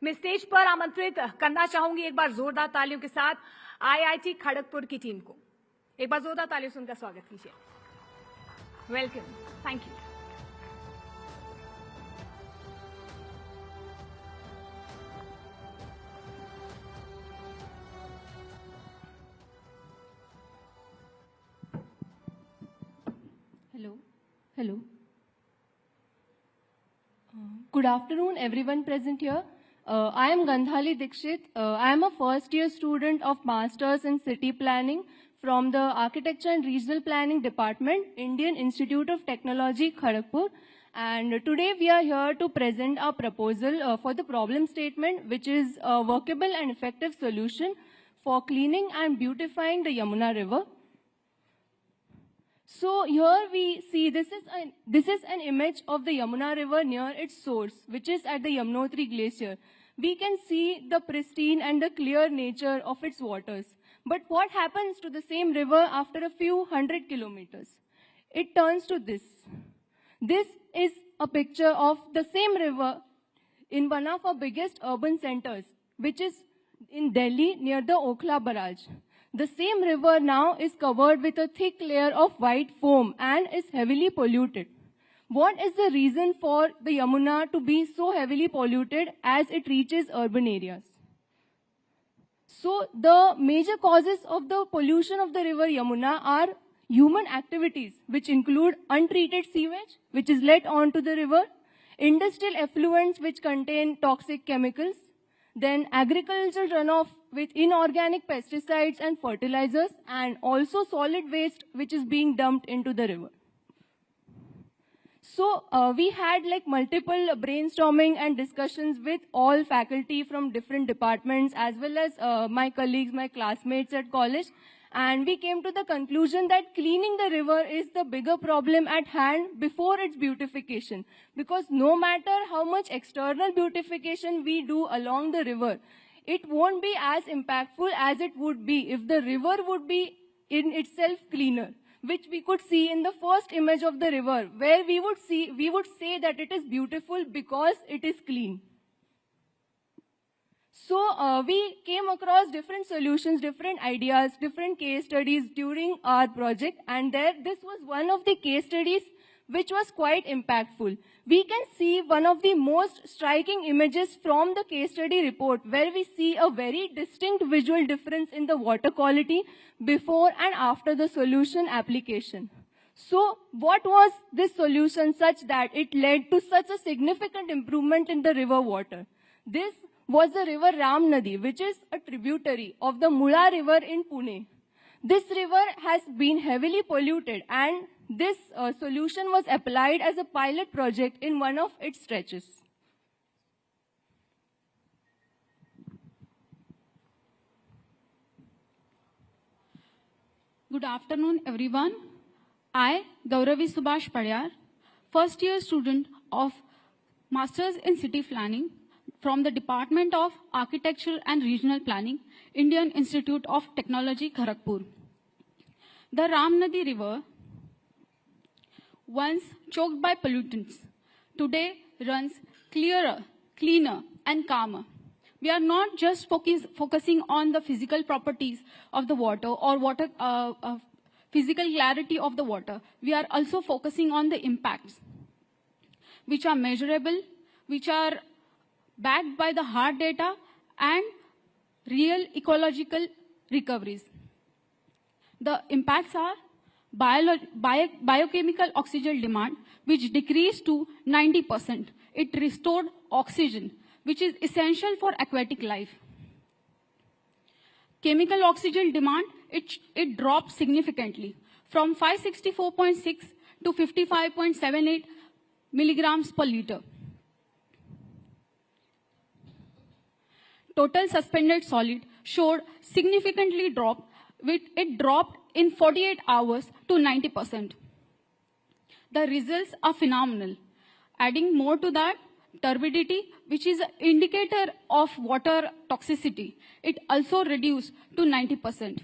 मैं स्टेज पर आमंत्रित करना चाहूंगी एक बार जोरदार तालियों के साथ आईआईटी खड़गपुर की टीम को। एक बार जोरदार तालियों से उनका स्वागत कीजिए। Welcome, thank you. Hello. Good afternoon, everyone present here. I am Gandhali Dikshit. I am a first-year student of Masters in City Planning from the Architecture and Regional Planning Department, Indian Institute of Technology, Kharagpur. And today we are here to present our proposal for the problem statement, which is a workable and effective solution for cleaning and beautifying the Yamuna River. So here we see this is an image of the Yamuna River near its source, which is at the Yamunotri Glacier. We can see the pristine and the clear nature of its waters. But what happens to the same river after a few hundred kilometers? It turns to this. This is a picture of the same river in one of our biggest urban centers, which is in Delhi near the Okhla Barrage. The same river now is covered with a thick layer of white foam and is heavily polluted. What is the reason for the Yamuna to be so heavily polluted as it reaches urban areas? So the major causes of the pollution of the river Yamuna are human activities, which include untreated sewage, which is let onto the river, industrial effluents which contain toxic chemicals, then agricultural runoff with inorganic pesticides and fertilizers, and also solid waste which is being dumped into the river. So we had like multiple brainstorming and discussions with all faculty from different departments as well as my colleagues, my classmates at college. And we came to the conclusion that cleaning the river is the bigger problem at hand before its beautification. Because no matter how much external beautification we do along the river, it won't be as impactful as it would be if the river would be in itself cleaner, which we could see in the first image of the river, where we would say that it is beautiful because it is clean. So we came across different solutions, different ideas, different case studies during our project, and this was one of the case studies which was quite impactful. We can see one of the most striking images from the case study report, where we see a very distinct visual difference in the water quality before and after the solution application. So what was this solution such that it led to such a significant improvement in the river water? This was the river Ramnadi, which is a tributary of the Mula river in Pune. This river has been heavily polluted, and this solution was applied as a pilot project in one of its stretches. Good afternoon, everyone. I, Gauravi Subhash Padyar, first year student of Masters in City Planning from the Department of Architecture and Regional Planning, Indian Institute of Technology, Kharagpur. The Ramnadi River, once choked by pollutants, today runs clearer, cleaner, and calmer. We are not just focusing on the physical properties of the water or physical clarity of the water. We are also focusing on the impacts, which are measurable, which are backed by the hard data and real ecological recoveries. The impacts are biochemical oxygen demand, which decreased to 90%. It restored oxygen, which is essential for aquatic life. Chemical oxygen demand, it dropped significantly from 564.6 to 55.78 milligrams per liter. Total suspended solid showed significantly dropped, it dropped in 48 hours to 90%. The results are phenomenal. Adding more to that, turbidity, which is an indicator of water toxicity, it also reduced to 90%.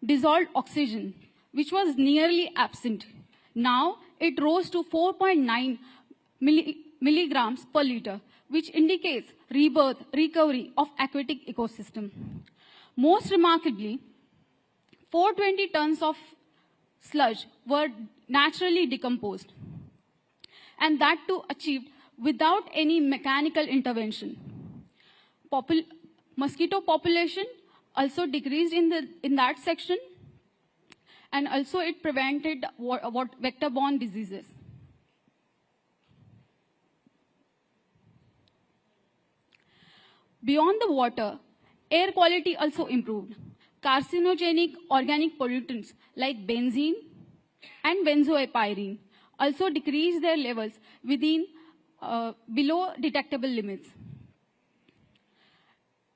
Dissolved oxygen, which was nearly absent, now it rose to 4.9 milligrams per liter, which indicates rebirth, recovery of aquatic ecosystem. Most remarkably, 420 tons of sludge were naturally decomposed, and that too achieved without any mechanical intervention. Mosquito population also decreased in that section, and also it prevented vector-borne diseases. Beyond the water, air quality also improved. Carcinogenic organic pollutants like benzene and benzoapyrene also decreased their levels below detectable limits.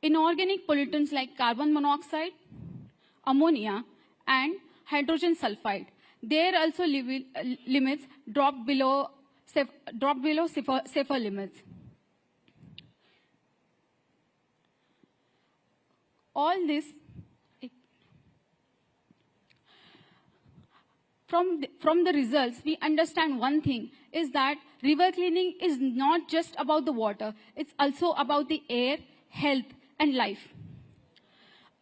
Inorganic pollutants like carbon monoxide, ammonia, and hydrogen sulfide, their also limits dropped below safer limits. All this, from the results, we understand one thing, is that river cleaning is not just about the water, it's also about the air, health, and life.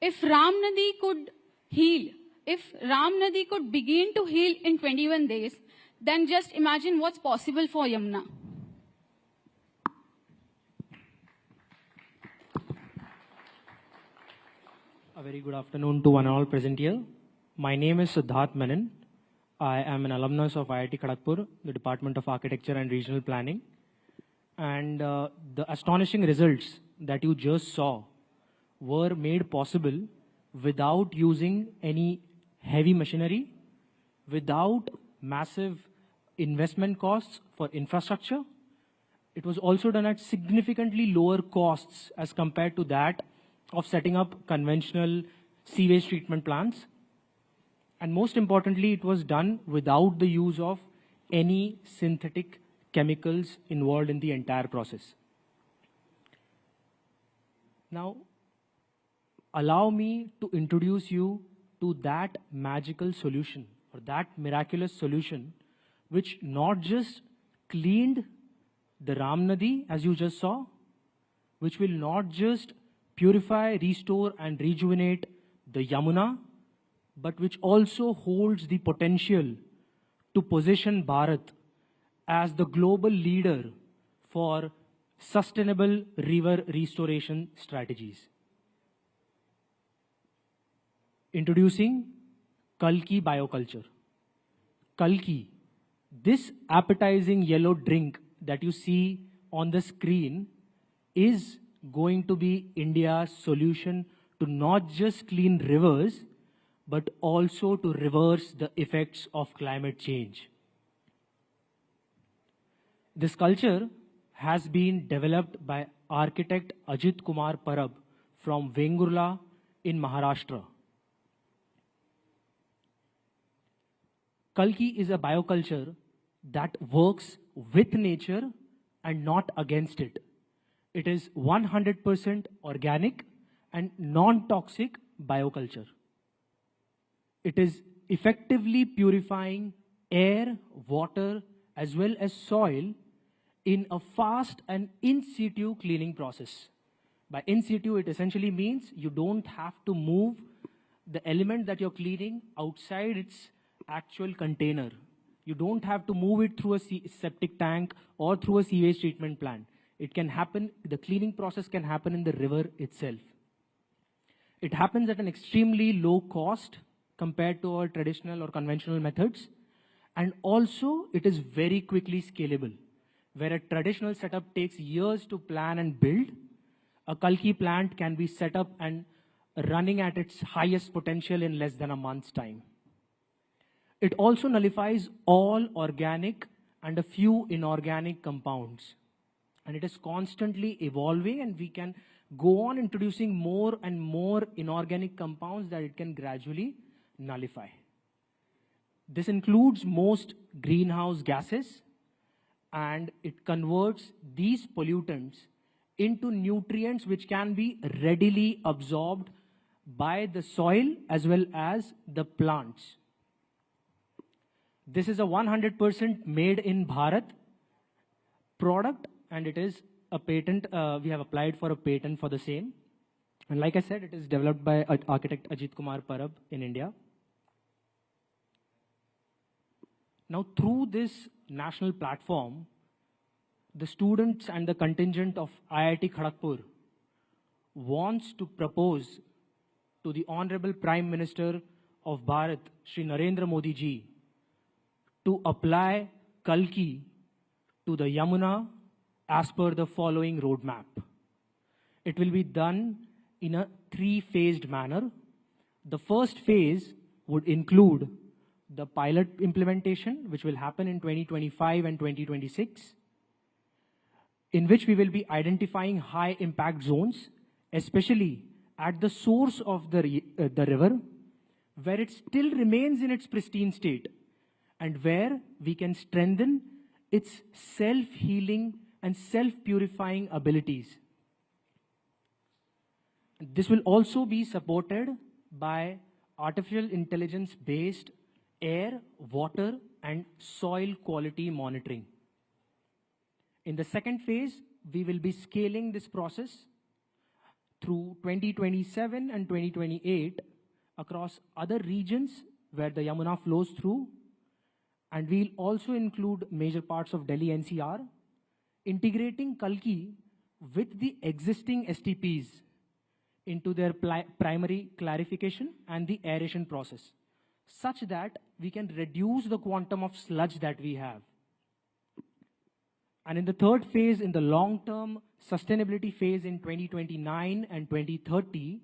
If Ramnadi could heal, if Ramnadi could begin to heal in 21 days, then just imagine what's possible for Yamuna. A very good afternoon to one and all present here. My name is Siddharth Menon. I am an alumnus of IIT Kharagpur, the Department of Architecture and Regional Planning. And the astonishing results that you just saw were made possible without using any heavy machinery, without massive investment costs for infrastructure. It was also done at significantly lower costs as compared to that of setting up conventional sewage treatment plants. And most importantly, it was done without the use of any synthetic chemicals involved in the entire process. Now, allow me to introduce you to that magical solution, or that miraculous solution, which not just cleaned the Ramnadi, as you just saw, which will not just purify, restore, and rejuvenate the Yamuna, but which also holds the potential to position Bharat as the global leader for sustainable river restoration strategies. Introducing Kolki bioculture. Kolki, this appetizing yellow drink that you see on the screen, is going to be India's solution to not just clean rivers, but also to reverse the effects of climate change. This culture has been developed by architect Ajit Kumar Parab from Vengurla in Maharashtra. Kolki is a bioculture that works with nature and not against it. It is 100% organic and non-toxic bioculture. It is effectively purifying air, water, as well as soil in a fast and in situ cleaning process. By in situ, it essentially means you don't have to move the element that you're cleaning outside its actual container. You don't have to move it through a septic tank or through a sewage treatment plant. It can happen, the cleaning process can happen in the river itself. It happens at an extremely low cost compared to our traditional or conventional methods. And also, it is very quickly scalable. Where a traditional setup takes years to plan and build, a Kolki plant can be set up and running at its highest potential in less than a month's time. It also nullifies all organic and a few inorganic compounds. And it is constantly evolving, and we can go on introducing more and more inorganic compounds that it can gradually nullify. This includes most greenhouse gases, and it converts these pollutants into nutrients which can be readily absorbed by the soil as well as the plants. This is a 100% made in Bharat product, and it is a patent. We have applied for a patent for the same. And like I said, it is developed by architect Ajit Kumar Parab in India. Now, through this national platform, the students and the contingent of IIT Kharagpur wants to propose to the Honorable Prime Minister of Bharat, Shri Narendra Modi ji, to apply Kolki to the Yamuna as per the following roadmap. It will be done in a three-phased manner. The first phase would include the pilot implementation, which will happen in 2025 and 2026, in which we will be identifying high impact zones, especially at the source of the river, where it still remains in its pristine state, and where we can strengthen its self-healing and self-purifying abilities. This will also be supported by artificial intelligence-based air, water, and soil quality monitoring. In the second phase, we will be scaling this process through 2027 and 2028 across other regions where the Yamuna flows through, and we'll also include major parts of Delhi NCR, integrating Kolki with the existing STPs into their primary clarification and the aeration process, such that we can reduce the quantum of sludge that we have. And in the third phase, in the long-term sustainability phase in 2029 and 2030,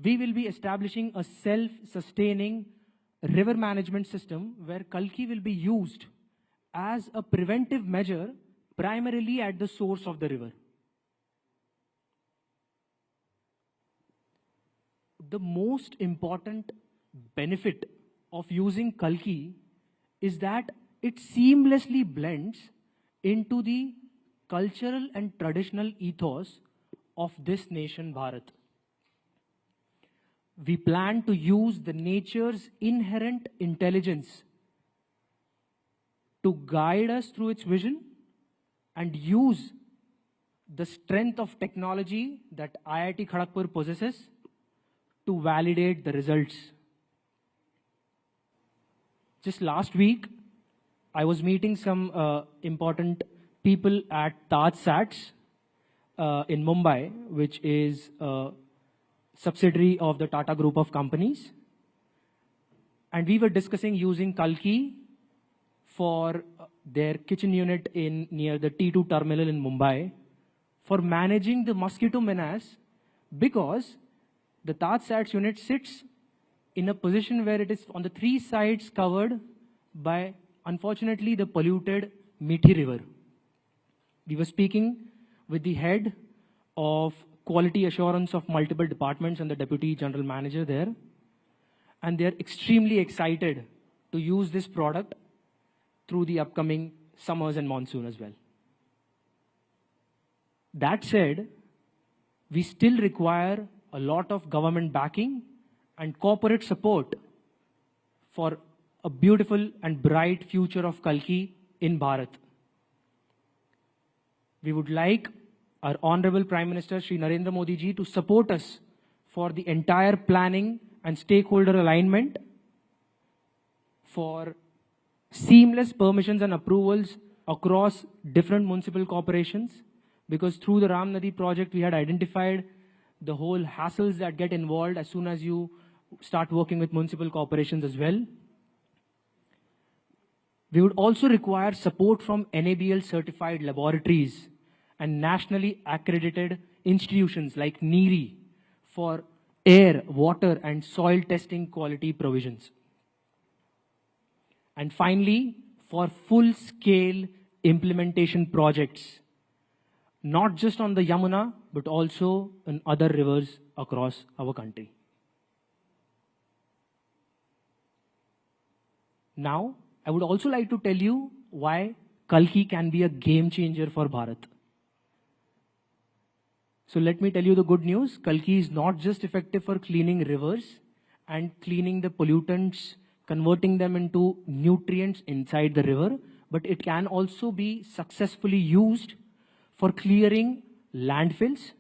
we will be establishing a self-sustaining river management system where Kolki will be used as a preventive measure primarily at the source of the river. The most important benefit of using Kolki is that it seamlessly blends into the cultural and traditional ethos of this nation, Bharat. We plan to use the nature's inherent intelligence to guide us through its vision and use the strength of technology that IIT Kharagpur possesses to validate the results. Just last week, I was meeting some important people at TajSats in Mumbai, which is a subsidiary of the Tata Group of companies. And we were discussing using Kolki for their kitchen unit near the T2 terminal in Mumbai for managing the mosquito menace, because the TajSats unit sits in a position where it is on the three sides covered by, unfortunately, the polluted Mithi River. We were speaking with the head of quality assurance of multiple departments and the deputy general manager there, and they're extremely excited to use this product through the upcoming summers and monsoon as well. That said, we still require a lot of government backing and corporate support for a beautiful and bright future of Kolki in Bharat. We would like our Honorable Prime Minister Shri Narendra Modi ji to support us for the entire planning and stakeholder alignment, for seamless permissions and approvals across different municipal corporations, because through the Ramnadi project we had identified the whole hassles that get involved as soon as you start working with municipal corporations as well. We would also require support from NABL certified laboratories and nationally accredited institutions like NEERI for air, water, and soil testing quality provisions. And finally, for full-scale implementation projects, not just on the Yamuna, but also in other rivers across our country. Now, I would also like to tell you why Kolki can be a game changer for Bharat. So let me tell you the good news. Kolki is not just effective for cleaning rivers and cleaning the pollutants, converting them into nutrients inside the river, but it can also be successfully used for clearing landfills.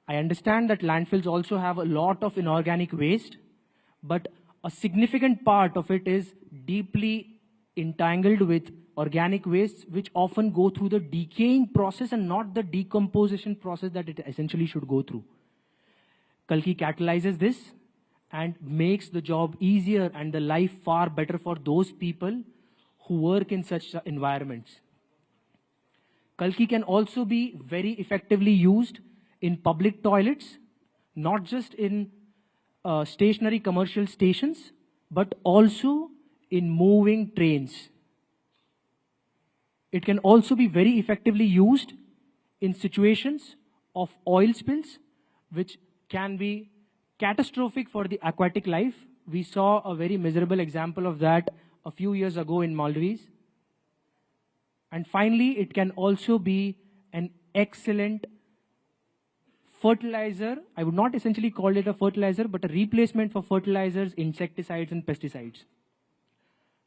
I understand that landfills also have a lot of inorganic waste, but a significant part of it is deeply entangled with organic wastes, which often go through the decaying process and not the decomposition process that it essentially should go through. Kolki catalyzes this and makes the job easier and the life far better for those people who work in such environments. Kolki can also be very effectively used in public toilets, not just in stationary commercial stations, but also in moving trains. It can also be very effectively used in situations of oil spills, which can be catastrophic for the aquatic life. We saw a very miserable example of that a few years ago in Maldives. And finally, it can also be an excellent fertilizer. I would not essentially call it a fertilizer, but a replacement for fertilizers, insecticides, and pesticides.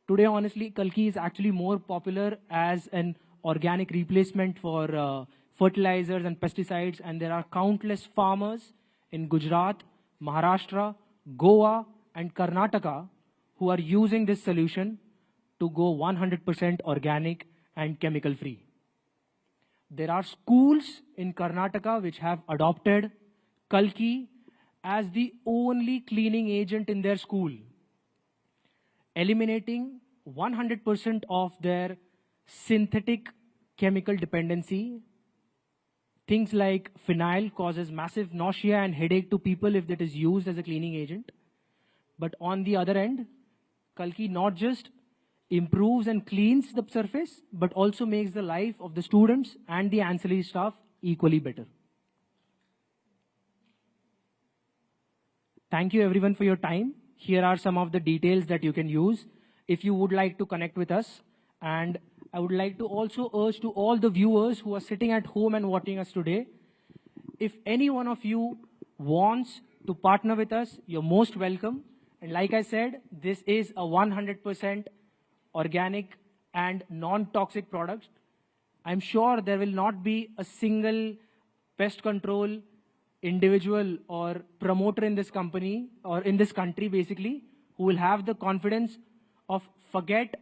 Today, honestly, Kolki is actually more popular as an organic replacement for fertilizers and pesticides, and there are countless farmers in Gujarat, Maharashtra, Goa, and Karnataka who are using this solution to go 100% organic and chemical-free. There are schools in Karnataka which have adopted Kolki as the only cleaning agent in their school, eliminating 100% of their synthetic chemical dependency. Things like phenyl causes massive nausea and headache to people if that is used as a cleaning agent. But on the other end, Kolki not just improves and cleans the surface, but also makes the life of the students and the ancillary staff equally better. Thank you everyone for your time. Here are some of the details that you can use if you would like to connect with us. And I would like to also urge to all the viewers who are sitting at home and watching us today, if any one of you wants to partner with us, you're most welcome. And like I said, this is a 100% organic and non-toxic product. I'm sure there will not be a single pest control individual or promoter in this company or in this country basically who will have the confidence of forget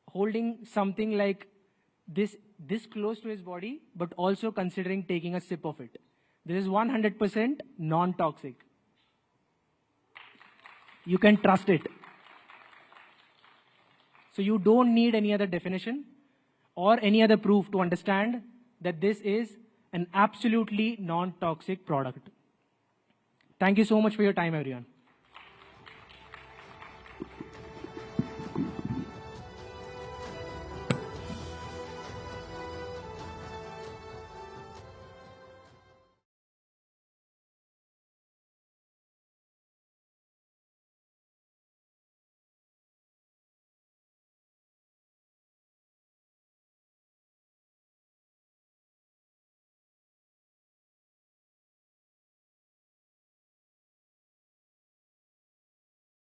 holding something like this close to his body, but also considering taking a sip of it. This is 100% non-toxic. You can trust it. So you don't need any other definition or any other proof to understand that this is an absolutely non-toxic product. Thank you so much for your time, everyone.